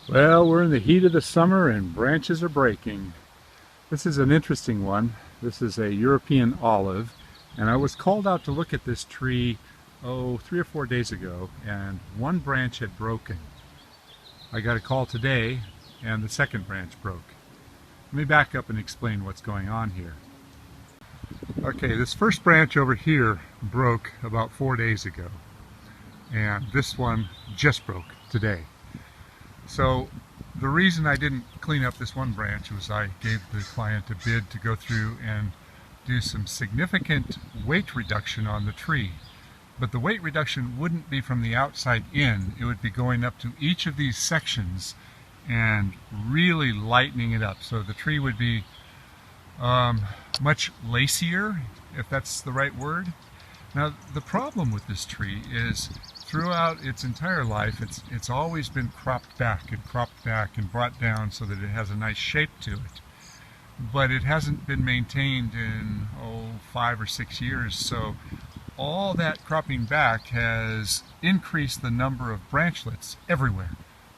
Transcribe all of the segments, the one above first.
Well, we're in the heat of the summer and branches are breaking. This is an interesting one. This is a European olive, and I was called out to look at this tree, 3 or 4 days ago, and one branch had broken. I got a call today, and the second branch broke. Let me back up and explain what's going on here. Okay, this first branch over here broke about 4 days ago, and this one just broke today. So the reason I didn't clean up this one branch was I gave the client a bid to go through and do some significant weight reduction on the tree. But the weight reduction wouldn't be from the outside in, it would be going up to each of these sections and really lightening it up. So the tree would be much lacier, if that's the right word. Now the problem with this tree is throughout its entire life it's always been cropped back and brought down so that it has a nice shape to it. But it hasn't been maintained in 5 or 6 years, so all that cropping back has increased the number of branchlets everywhere.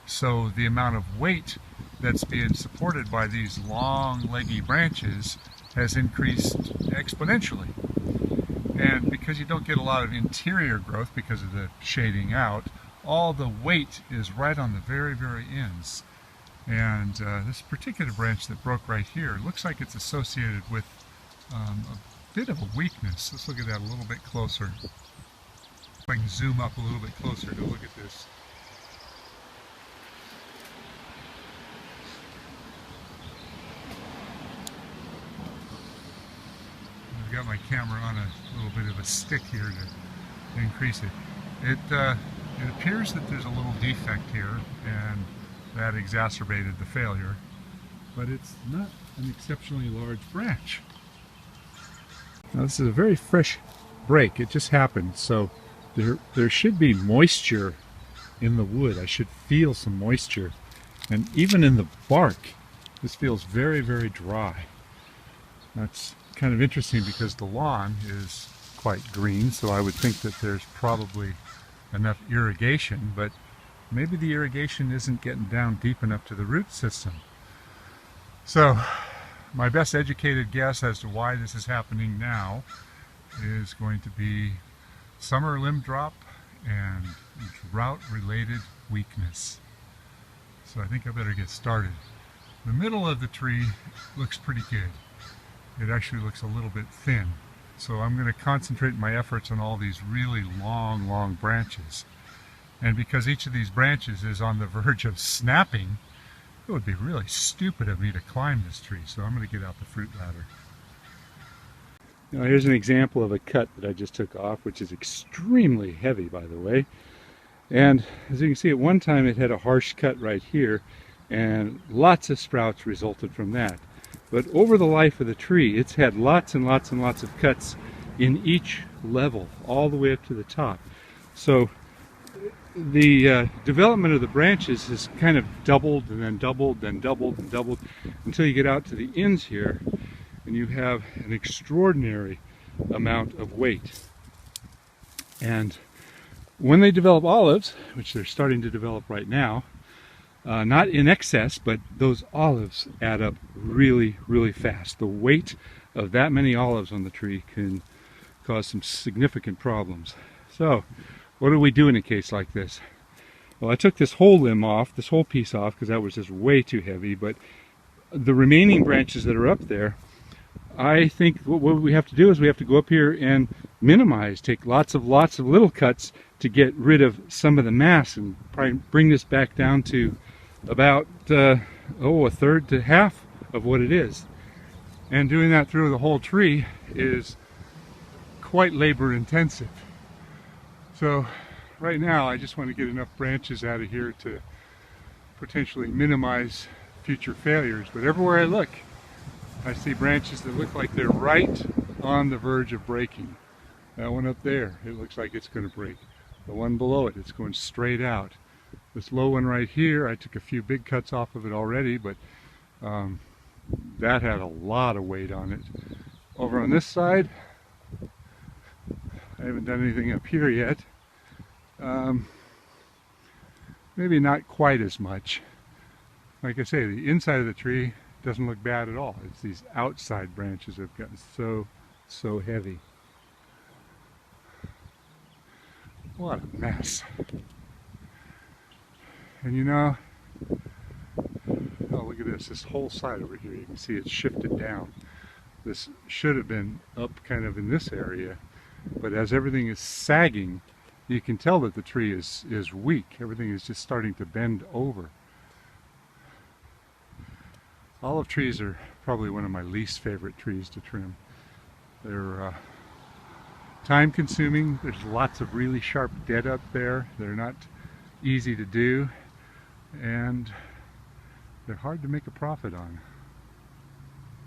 So the amount of weight that's being supported by these long leggy branches has increased exponentially. And because you don't get a lot of interior growth because of the shading out, all the weight is right on the very, very ends. And this particular branch that broke right here looks like it's associated with a bit of a weakness. Let's look at that a little bit closer. If I can zoom up a little bit closer to look at this. I've got my camera on a little bit of a stick here to increase it. It appears that there's a little defect here, and that exacerbated the failure, but it's not an exceptionally large branch. Now this is a very fresh break. It just happened, so there should be moisture in the wood. I should feel some moisture, and even in the bark this feels very, very dry. That's kind of interesting because the lawn is quite green, so I would think that there's probably enough irrigation, but maybe the irrigation isn't getting down deep enough to the root system. So my best educated guess as to why this is happening now is going to be summer limb drop and drought related weakness. So I think I better get started. The middle of the tree looks pretty good. It actually looks a little bit thin. So I'm going to concentrate my efforts on all these really long branches. And because each of these branches is on the verge of snapping, it would be really stupid of me to climb this tree. So I'm going to get out the fruit ladder. Now here's an example of a cut that I just took off, which is extremely heavy, by the way. And as you can see, at one time it had a harsh cut right here, and lots of sprouts resulted from that. But over the life of the tree, it's had lots and lots of cuts in each level, all the way up to the top. So the development of the branches has kind of doubled and then doubled and doubled and doubled until you get out to the ends here, and you have an extraordinary amount of weight. And when they develop olives, which they're starting to develop right now, not in excess, but those olives add up really, really fast. The weight of that many olives on the tree can cause some significant problems. So what do we do in a case like this? Well, I took this whole limb off, this whole piece off, because that was just way too heavy, but the remaining branches that are up there, I think what we have to do is we have to go up here and minimize, take lots of little cuts to get rid of some of the mass and probably bring this back down to about a third to half of what it is. And doing that through the whole tree is quite labor intensive. So right now I just want to get enough branches out of here to potentially minimize future failures. But everywhere I look, I see branches that look like they're right on the verge of breaking. That one up there, it looks like it's going to break. The one below it, it's going straight out. This low one right here, I took a few big cuts off of it already, but that had a lot of weight on it. Over on this side, I haven't done anything up here yet. Maybe not quite as much, like I say, the inside of the tree doesn't look bad at all. It's these outside branches that have gotten so heavy. What a mess. And you know, oh, look at this whole side over here, you can see it's shifted down. This should have been up kind of in this area, but as everything is sagging, you can tell that the tree is weak. Everything is just starting to bend over. Olive trees are probably one of my least favorite trees to trim. They're time consuming. There's lots of really sharp dead up there. They're not easy to do, and they're hard to make a profit on.